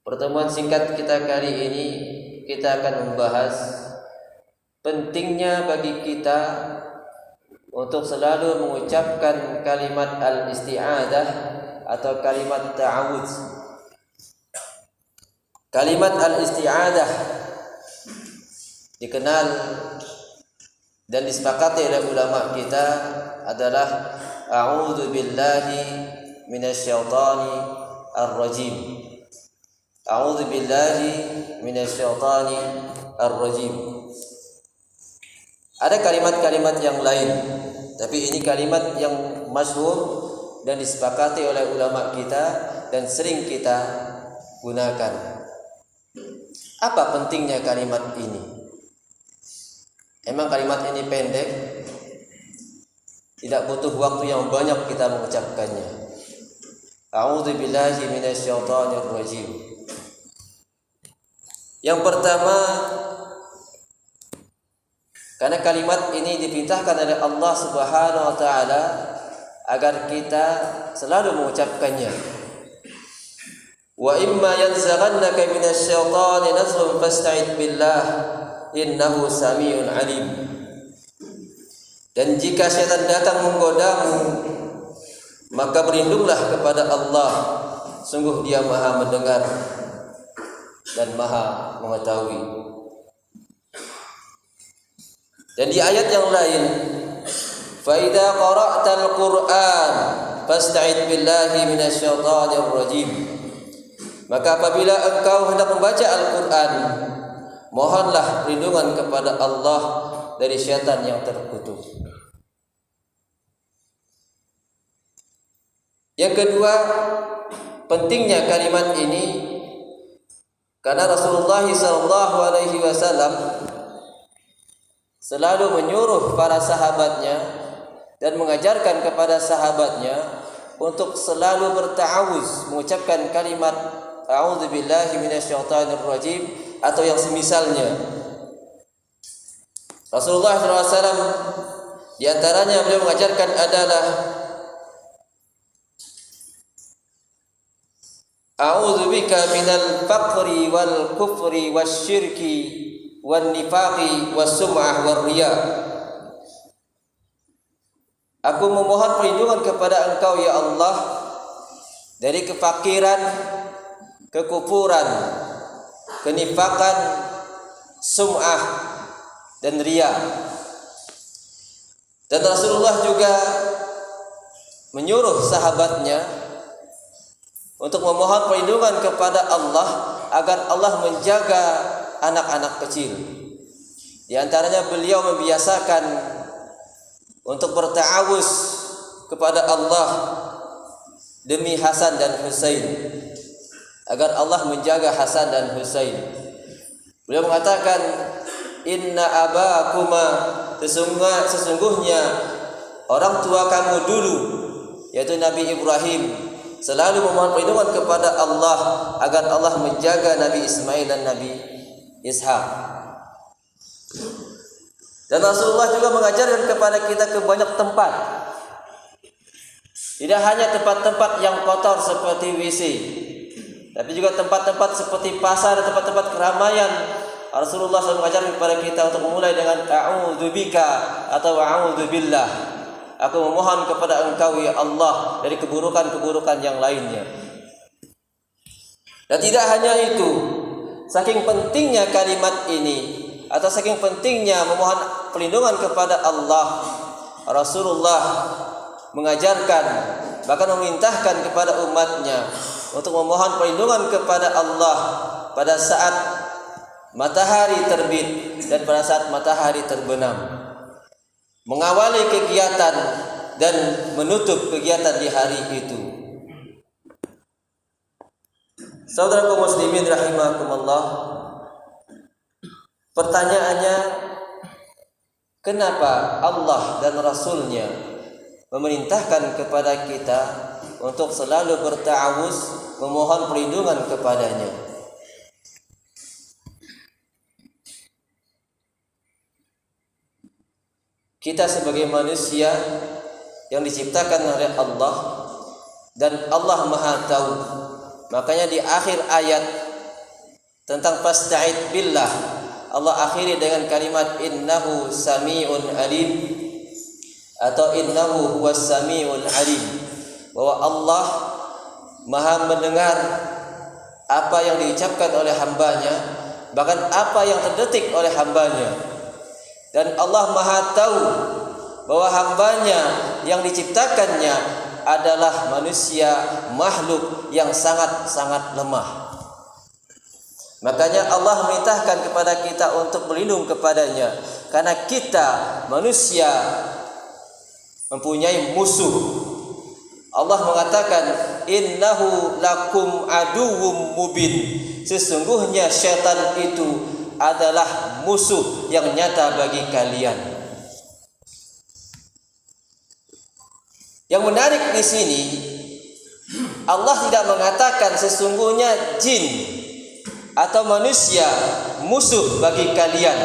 Pertemuan singkat kita kali ini kita akan membahas pentingnya bagi kita untuk selalu mengucapkan kalimat al-isti'adah atau kalimat ta'awudz. Kalimat al-isti'adah dikenal dan disepakati oleh ulama kita adalah a'udzu billahi minasyaitonir rajim. A'udzu billahi minasyaitonir rajim. Ada kalimat-kalimat yang lain, tapi ini kalimat yang masyhur dan disepakati oleh ulama kita dan sering kita gunakan. Apa pentingnya kalimat ini? Emang kalimat ini pendek? Tidak butuh waktu yang banyak kita mengucapkannya. A'udzu billahi minasyaitonir rajim. Yang pertama, karena kalimat ini diperintahkan oleh Allah Subhanahu wa taala agar kita selalu mengucapkannya. Wa imma yanzaghannaka minasyaitonir nazghun fasta'id billah innahu samiun alim. Dan jika syaitan datang menggodamu, maka berlindunglah kepada Allah, sungguh Dia Maha mendengar dan Maha mengetahui. Dan di ayat yang lain, fa idza qara'tal Qur'an fasta'id billahi minasyaitonir rajim. Maka apabila engkau hendak membaca Al-Qur'an, mohonlah perlindungan kepada Allah dari syaitan yang terkutuk. Yang kedua, pentingnya kalimat ini karena Rasulullah SAW selalu menyuruh para sahabatnya dan mengajarkan kepada sahabatnya untuk selalu berta'awuz, mengucapkan kalimat a'udzu billahi minasyaitonir rajim atau yang semisalnya. Rasulullah SAW di antaranya beliau mengajarkan adalah a'udzu bika minal faqri wal kufri wasyirki wan nifaqi was-sum'ah war riya. Aku memohon perlindungan kepada Engkau ya Allah dari kefakiran, kekufuran, kenifakan, sum'ah dan riya. Dan Rasulullah juga menyuruh sahabatnya untuk memohon perlindungan kepada Allah agar Allah menjaga anak-anak kecil. Di antaranya beliau membiasakan untuk berta'awuz kepada Allah demi Hasan dan Husain, agar Allah menjaga Hasan dan Husain. Beliau mengatakan, inna abakuma, sesungguhnya orang tua kamu dulu, yaitu Nabi Ibrahim, selalu memohon perlindungan kepada Allah agar Allah menjaga Nabi Ismail dan Nabi Ishak. Dan Rasulullah juga mengajarkan kepada kita ke banyak tempat. Tidak hanya tempat-tempat yang kotor seperti WC, tapi juga tempat-tempat seperti pasar, tempat-tempat keramaian. Rasulullah SAW mengajarkan kepada kita untuk memulai dengan a'udzu bika atau a'udzu billah. Aku memohon kepada Engkau ya Allah dari keburukan-keburukan yang lainnya. Dan tidak hanya itu, saking pentingnya kalimat ini atau saking pentingnya memohon perlindungan kepada Allah, Rasulullah mengajarkan, bahkan memerintahkan kepada umatnya untuk memohon perlindungan kepada Allah pada saat matahari terbit dan pada saat matahari terbenam, mengawali kegiatan dan menutup kegiatan di hari itu. Saudara kaum muslimin rahimakumullah, pertanyaannya, kenapa Allah dan Rasulnya memerintahkan kepada kita untuk selalu berta'awuz, memohon perlindungan kepadanya? Kita sebagai manusia yang diciptakan oleh Allah dan Allah Maha tahu. Makanya di akhir ayat tentang fasta'id billah, Allah akhiri dengan kalimat innahu sami'un alim atau innahu huwas sami'ul alim, bahwa Allah Maha mendengar apa yang diucapkan oleh hambanya, bahkan apa yang terdetik oleh hambanya. Dan Allah Maha tahu bahwa hambanya yang diciptakannya adalah manusia, makhluk yang sangat-sangat lemah. Makanya Allah memerintahkan kepada kita untuk berlindung kepadanya, karena kita manusia mempunyai musuh. Allah mengatakan innahu lakum aduwwum mubin, sesungguhnya syaitan itu adalah musuh yang nyata bagi kalian. Yang menarik di sini, Allah tidak mengatakan sesungguhnya jin atau manusia musuh bagi kalian,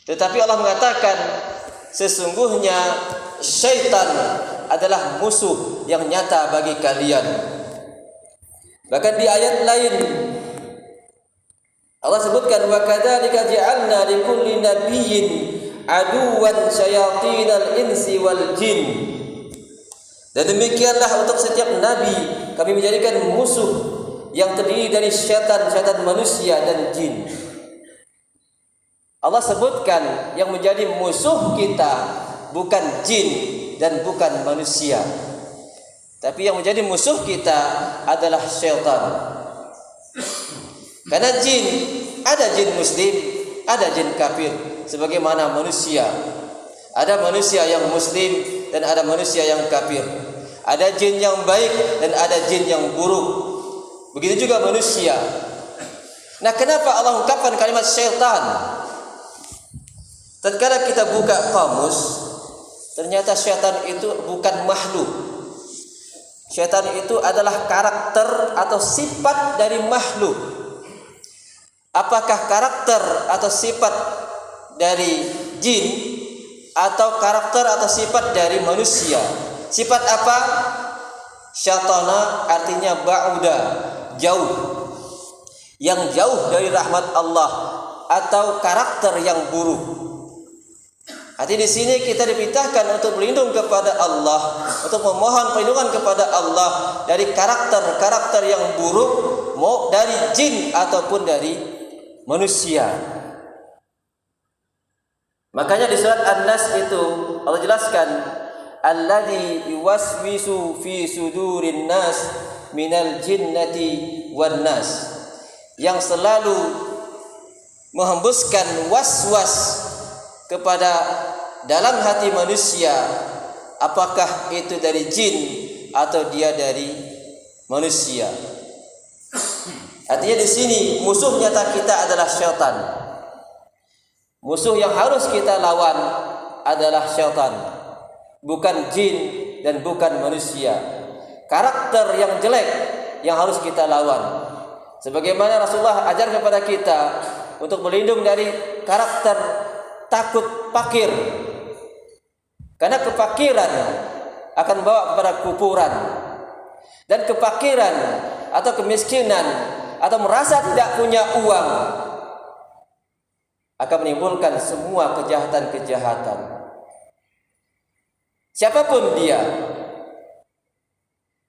tetapi Allah mengatakan sesungguhnya syaitan adalah musuh yang nyata bagi kalian. Bahkan di ayat lain Allah sebutkan wa kadzalika ja'alna likulli nabiyyin aduwan syayatinal insi wal jin. Dan demikianlah untuk setiap nabi kami menjadikan musuh yang terdiri dari syaitan-syaitan manusia dan jin. Allah sebutkan yang menjadi musuh kita bukan jin dan bukan manusia, tapi yang menjadi musuh kita adalah syaitan. Karena jin, ada jin muslim, ada jin kafir, sebagaimana manusia. Ada manusia yang muslim dan ada manusia yang kafir. Ada jin yang baik dan ada jin yang buruk. Begitu juga manusia. Nah, kenapa Allah ungkapkan kalimat syaitan? Tatkala kita buka kamus, ternyata syaitan itu bukan makhluk. Syaitan itu adalah karakter atau sifat dari makhluk. Apakah karakter atau sifat dari jin atau karakter atau sifat dari manusia? Sifat apa? Syaitana artinya ba'uda, jauh. Yang jauh dari rahmat Allah, atau karakter yang buruk. Artinya di sini kita diperintahkan untuk berlindung kepada Allah, untuk memohon perlindungan kepada Allah dari karakter-karakter yang buruk, mau dari jin ataupun dari manusia. Makanya di surat An-Nas itu Allah jelaskan alladzi yuwaswisu fi sudurin nas minal jinnati wan nas, yang selalu menghembuskan was-was kepada dalam hati manusia, apakah itu dari jin atau dia dari manusia. Artinya di sini musuh nyata kita adalah syaitan. Musuh yang harus kita lawan adalah syaitan, bukan jin dan bukan manusia. Karakter yang jelek yang harus kita lawan. Sebagaimana Rasulullah ajar kepada kita untuk berlindung dari karakter takut fakir, karena kefakiran akan membawa kepada kufuran, dan kefakiran atau kemiskinan atau merasa tidak punya uang akan menimbulkan semua kejahatan-kejahatan. Siapapun dia,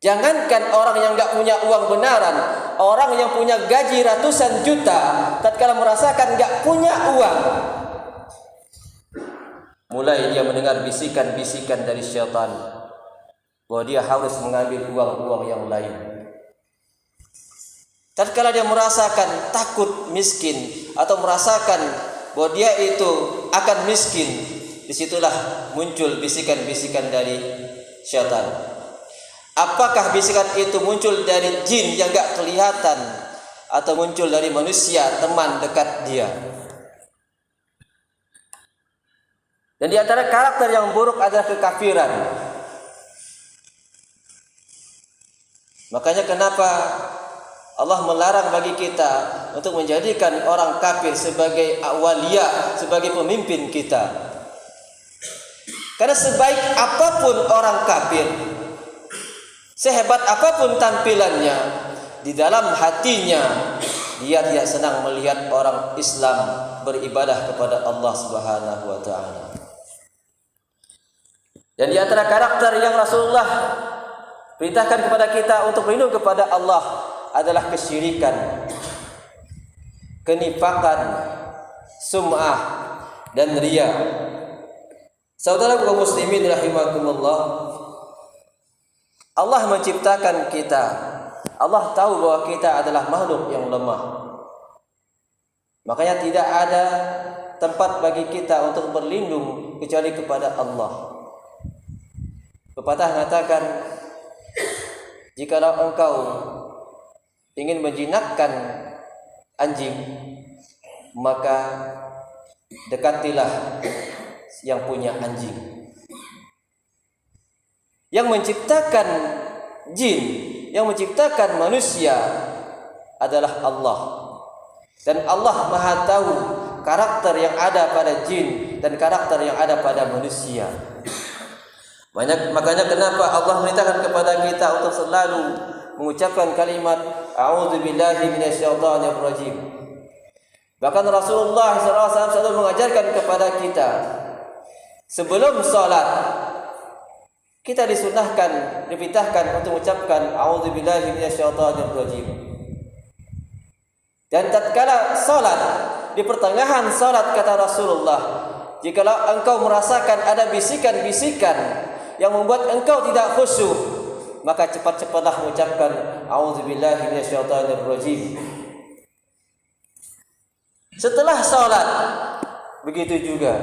jangankan orang yang enggak punya uang benaran, orang yang punya gaji ratusan juta, tatkala merasakan enggak punya uang, mulai dia mendengar bisikan-bisikan dari syaitan bahwa dia harus mengambil uang-uang yang lain. Tatkala dia merasakan takut miskin atau merasakan bahwa dia itu akan miskin, disitulah muncul bisikan-bisikan dari syaitan. Apakah bisikan itu muncul dari jin yang enggak kelihatan atau muncul dari manusia, teman dekat dia? Dan di antara karakter yang buruk adalah kekafiran. Makanya kenapa Allah melarang bagi kita untuk menjadikan orang kafir sebagai awliya, sebagai pemimpin kita. Karena sebaik apapun orang kafir, sehebat apapun tampilannya, di dalam hatinya dia tidak senang melihat orang Islam beribadah kepada Allah Subhanahu wa taala. Dan di antara karakter yang Rasulullah perintahkan kepada kita untuk berlindung kepada Allah adalah kesyirikan, kenifakan, sum'ah, dan riya. Saudara kaum muslimin rahimakumullah, Allah menciptakan kita. Allah tahu bahwa kita adalah makhluk yang lemah. Makanya tidak ada tempat bagi kita untuk berlindung kecuali kepada Allah. Pepatah mengatakan, jikalau engkau ingin menjinakkan anjing, maka dekatilah yang punya anjing. Yang menciptakan jin, yang menciptakan manusia adalah Allah. Dan Allah Maha tahu karakter yang ada pada jin dan karakter yang ada pada manusia. Makanya kenapa Allah memerintahkan kepada kita untuk selalu mengucapkan kalimat a'udzubillahi minasyaitonir rajim. Bahkan Rasulullah SAW selalu mengajarkan kepada kita, sebelum salat kita disunahkan, diperintahkan untuk mengucapkan a'udzubillahi minasyaitonir rajim. Dan tatkala salat, di pertengahan salat kata Rasulullah, jikalau engkau merasakan ada bisikan-bisikan yang membuat engkau tidak khusyuk, maka cepat-cepatlah mengucapkan a'udzubillahi minasyaitonir rajim. Setelah salat begitu juga.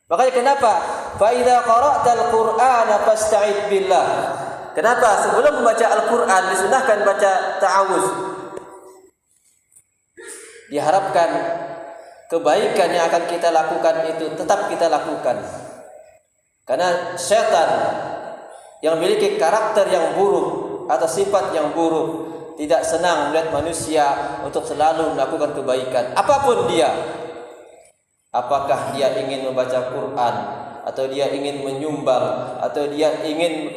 Makanya kenapa? Fa idza qara'tal Qur'ana fasta'id billah. Kenapa? Sebelum membaca Al-Qur'an disunahkan baca ta'awuz. Diharapkan kebaikan yang akan kita lakukan itu tetap kita lakukan. Karena syaitan yang memiliki karakter yang buruk atau sifat yang buruk tidak senang melihat manusia untuk selalu melakukan kebaikan apapun dia. Apakah dia ingin membaca Quran, atau dia ingin menyumbang, atau dia ingin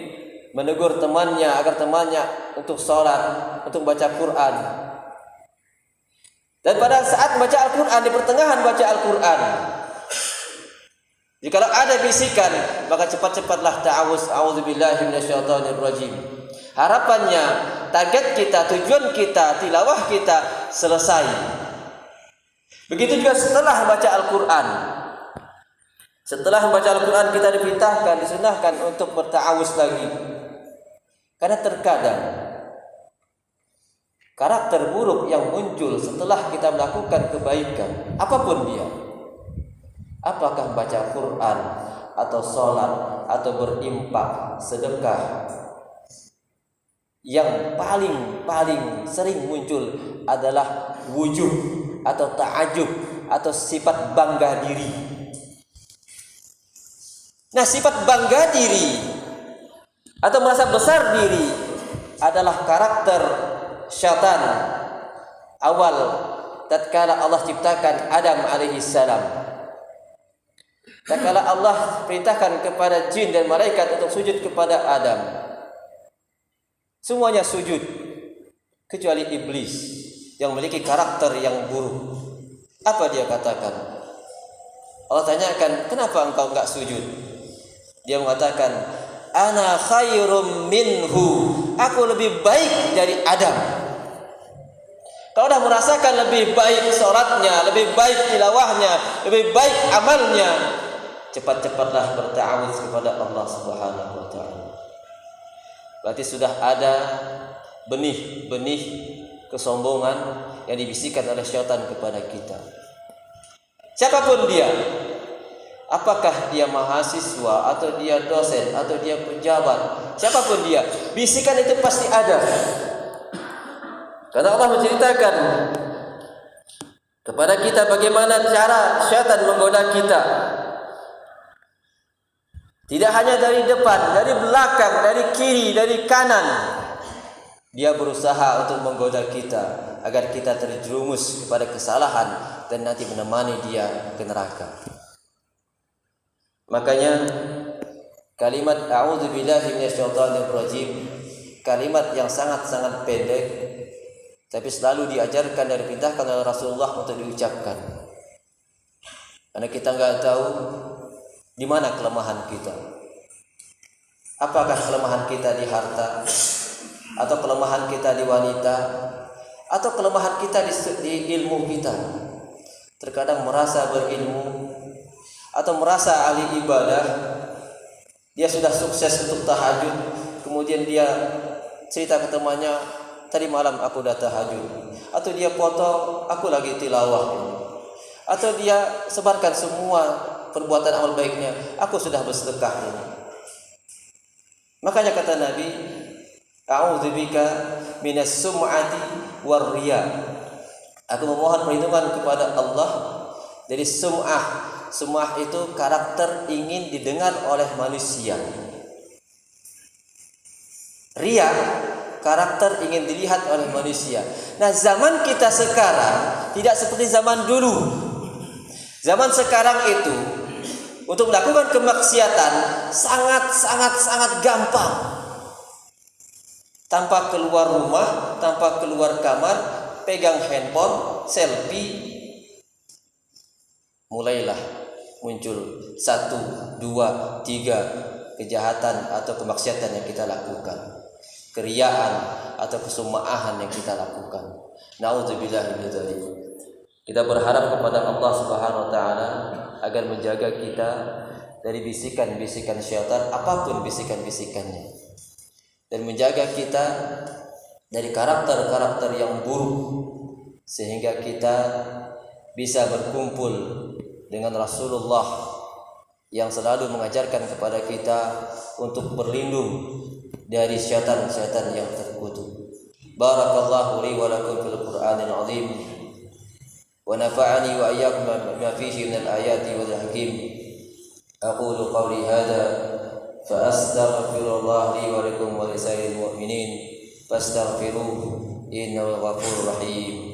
menegur temannya agar temannya untuk sholat, untuk baca Quran. Dan pada saat baca Al-Quran, di pertengahan baca Al-Quran, jikalau ada bisikan, maka cepat-cepatlah ta'awuz, a'udzubillahi minasyaitonir rajim. Harapannya, target kita, tujuan kita, tilawah kita selesai. Begitu juga setelah baca Al-Quran. Setelah membaca Al-Quran kita diperintahkan, disunahkan untuk berta'awuz lagi. Karena terkadang karakter buruk yang muncul setelah kita melakukan kebaikan, apapun dia, apakah baca Quran atau sholat atau berimpak, sedekah, yang paling sering muncul adalah wujud atau ta'ajub atau sifat bangga diri. Nah, sifat bangga diri atau merasa besar diri adalah karakter syaitan awal tatkala Allah ciptakan Adam alaihissalam. Tatkala Allah perintahkan kepada jin dan malaikat untuk sujud kepada Adam, semuanya sujud kecuali iblis yang memiliki karakter yang buruk. Apa dia katakan? Allah tanyakan, kenapa engkau enggak sujud? Dia mengatakan, ana khairum minhu, aku lebih baik dari Adam. Kau dah merasakan lebih baik sholatnya, lebih baik tilawahnya, lebih baik amalnya, cepat-cepatlah berta'awuz kepada Allah Subhanahu wa taala. Berarti sudah ada benih-benih kesombongan yang dibisikkan oleh syaitan kepada kita. Siapapun dia, apakah dia mahasiswa atau dia dosen atau dia pejabat, siapapun dia, bisikan itu pasti ada. Karena Allah menceritakan kepada kita bagaimana cara syaitan menggoda kita. Tidak hanya dari depan, dari belakang, dari kiri, dari kanan. Dia berusaha untuk menggoda kita agar kita terjerumus kepada kesalahan dan nanti menemani dia ke neraka. Makanya kalimat a'udzubillahi minasyaitonir rajim, kalimat yang sangat-sangat pendek, tapi selalu diajarkan dan diperintahkan oleh Rasulullah untuk diucapkan. Karena kita nggak tahu di mana kelemahan kita. Apakah kelemahan kita di harta, atau kelemahan kita di wanita, atau kelemahan kita di ilmu kita. Terkadang merasa berilmu atau merasa ahli ibadah, dia sudah sukses untuk tahajud, kemudian dia cerita ke temannya, tadi malam aku udah tahajud. Atau dia foto, aku lagi tilawah. Atau dia sebarkan semua perbuatan amal baiknya, aku sudah bersedekah ini. Makanya kata Nabi, a'udzubika minas sum'ati war riya. Aku memohon perlindungan kepada Allah dari sum'ah. Sum'ah itu karakter ingin didengar oleh manusia. Riya, karakter ingin dilihat oleh manusia. Nah, zaman kita sekarang tidak seperti zaman dulu. Zaman sekarang itu untuk melakukan kemaksiatan sangat gampang. Tanpa keluar rumah, tanpa keluar kamar, pegang handphone, selfie, mulailah muncul 1, 2, 3 kejahatan atau kemaksiatan yang kita lakukan. Keriaan atau kesumaahan yang kita lakukan. Nauzubillahi min dzalik. Kita berharap kepada Allah Subhanahu wa taala agar menjaga kita dari bisikan-bisikan syaitan, apapun bisikan-bisikannya, dan menjaga kita dari karakter-karakter yang buruk, sehingga kita bisa berkumpul dengan Rasulullah yang selalu mengajarkan kepada kita untuk berlindung dari syaitan-syaitan yang terkutuk. Barakallahu li wa lakum fil Qur'anil 'azim wa nafa'ani wa iyyakum bima fihi minal ayati wal hakim. Aqulu qawli hadha fa astaghfirullah li wa lakum wa lisairil mu'minin fastaghfiruhu innahu ghafurur rahim.